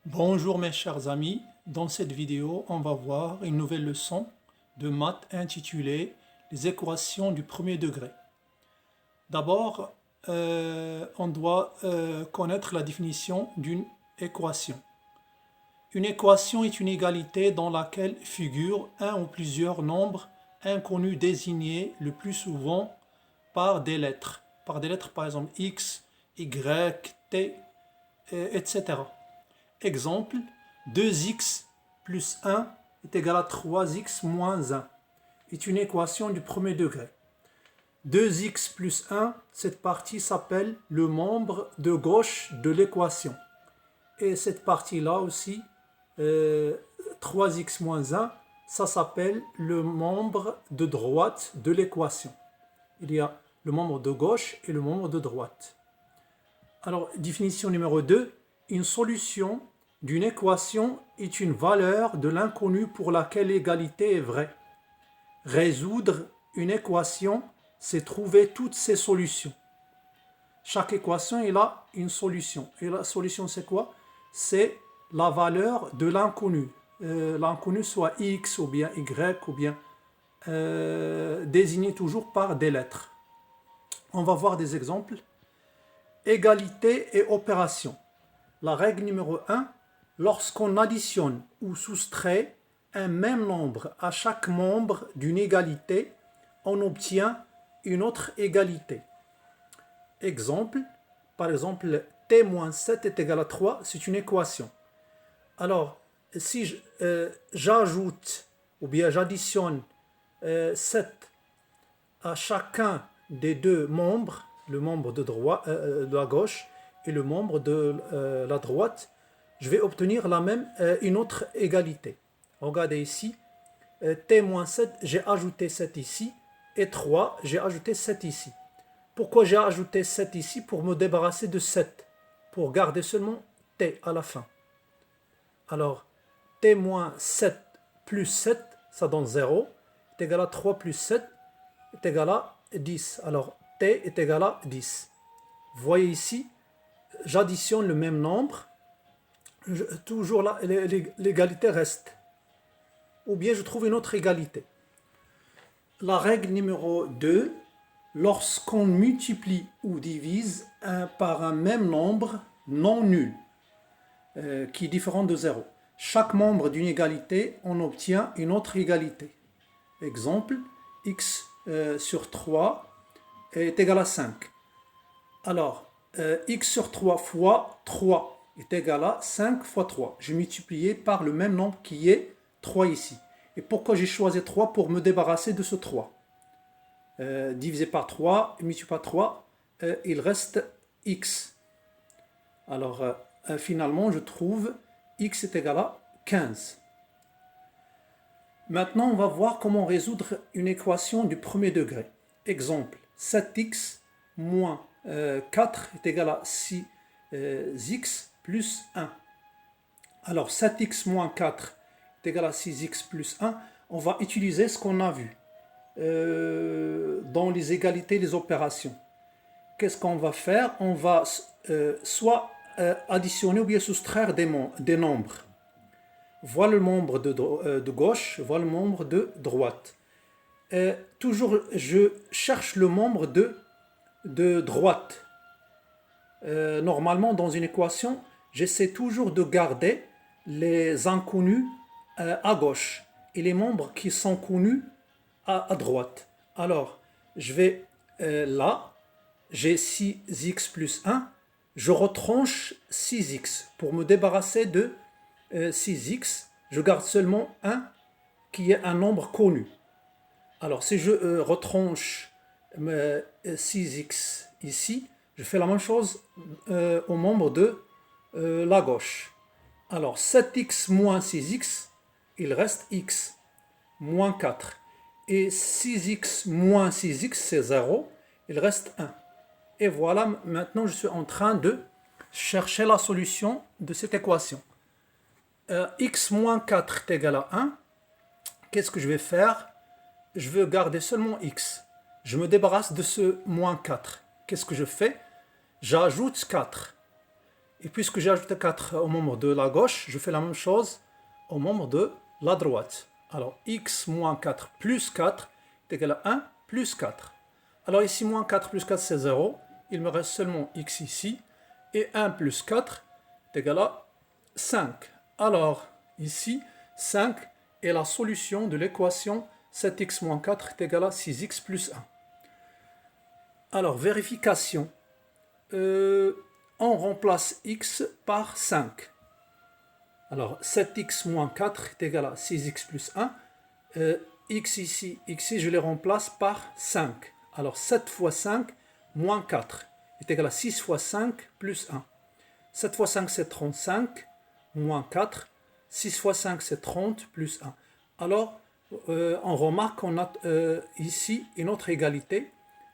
Bonjour mes chers amis, dans cette vidéo on va voir une nouvelle leçon de maths intitulée Les équations du premier degré. D'abord, on doit connaître la définition d'une équation. Une équation est une égalité dans laquelle figurent un ou plusieurs nombres inconnus désignés le plus souvent par des lettres. Par des lettres par exemple x, y, t, etc. Exemple, 2x plus 1 est égal à 3x moins 1 est une équation du premier degré. 2x plus 1, cette partie s'appelle le membre de gauche de l'équation. Et cette partie-là aussi, 3x moins 1, ça s'appelle le membre de droite de l'équation. Il y a le membre de gauche et le membre de droite. Alors, définition numéro 2, une solution d'une équation est une valeur de l'inconnu pour laquelle l'égalité est vraie. Résoudre une équation, c'est trouver toutes ses solutions. Chaque équation, elle a une solution. Et la solution, c'est quoi? C'est la valeur de l'inconnu. L'inconnu soit x ou bien y ou bien désigné toujours par des lettres. On va voir des exemples. Égalité et opération. La règle numéro 1, lorsqu'on additionne ou soustrait un même nombre à chaque membre d'une égalité, on obtient une autre égalité. Exemple, par exemple, t-7 est égal à 3, c'est une équation. Alors, si j'ajoute ou bien j'additionne 7 à chacun des deux membres, le membre de la gauche et le membre de la droite, je vais obtenir une autre égalité. Regardez ici, t-7, j'ai ajouté 7 ici, et 3, j'ai ajouté 7 ici. Pourquoi j'ai ajouté 7 ici? Pour me débarrasser de 7, pour garder seulement t à la fin. Alors, t-7 plus 7, ça donne 0, est égal à 3 plus 7, est égal à 10. Alors, t est égal à 10. Vous voyez ici, j'additionne le même nombre, toujours là, l'égalité reste. Ou bien je trouve une autre égalité. La règle numéro 2, lorsqu'on multiplie ou divise par un même nombre non nul, qui est différent de 0. Chaque membre d'une égalité, on obtient une autre égalité. Exemple, x sur 3 est égal à 5. Alors, x sur 3 fois 3 est égal à 5 fois 3. J'ai multiplié par le même nombre qui est 3 ici. Et pourquoi j'ai choisi 3? Pour me débarrasser de ce 3. Divisé par 3, multiplié par 3, il reste x. Alors, finalement, je trouve x est égal à 15. Maintenant, on va voir comment résoudre une équation du premier degré. Exemple, 7x moins 4 est égal à 6x plus 1. Alors, 7x moins 4 est égal à 6x plus 1. On va utiliser ce qu'on a vu dans les égalités des opérations. Qu'est-ce qu'on va faire? On va soit additionner ou bien soustraire des nombres. Voilà le membre de gauche, voilà le membre de droite. Toujours, je cherche le membre de droite. Normalement, dans une équation, j'essaie toujours de garder les inconnus à gauche et les membres qui sont connus à droite. Alors, je vais là, j'ai 6x plus 1, je retranche 6x pour me débarrasser de 6x, je garde seulement 1 qui est un nombre connu. Alors, si je retranche 6x ici, je fais la même chose au membre de la gauche. Alors, 7x moins 6x, il reste x, moins 4. Et 6x moins 6x, c'est 0, il reste 1. Et voilà, maintenant je suis en train de chercher la solution de cette équation. X moins 4 est égal à 1. Qu'est-ce que je vais faire? Je veux garder seulement x. Je me débarrasse de ce moins 4. Qu'est-ce que je fais? J'ajoute 4. Et puisque j'ai ajouté 4 au membre de la gauche, je fais la même chose au membre de la droite. Alors, x moins 4 plus 4 est égal à 1 plus 4. Alors ici, moins 4 plus 4, c'est 0. Il me reste seulement x ici. Et 1 plus 4 est égal à 5. Alors, ici, 5 est la solution de l'équation 7x moins 4 est égal à 6x plus 1. Alors, vérification. On remplace x par 5. Alors, 7x moins 4 est égal à 6x plus 1. X ici, je les remplace par 5. Alors, 7 fois 5 moins 4 est égal à 6 fois 5 plus 1. 7 fois 5, c'est 35, moins 4. 6 fois 5, c'est 30, plus 1. Alors, on remarque qu'on a ici une autre égalité.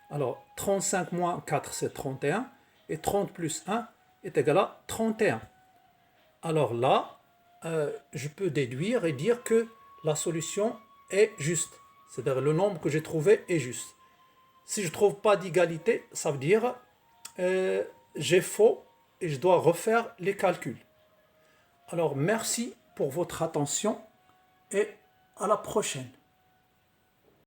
Alors, 35 moins 4, c'est 31. Et 30 plus 1 est égal à 31. Alors là, je peux déduire et dire que la solution est juste. C'est-à-dire le nombre que j'ai trouvé est juste. Si je ne trouve pas d'égalité, ça veut dire j'ai faux et je dois refaire les calculs. Alors merci pour votre attention et à la prochaine.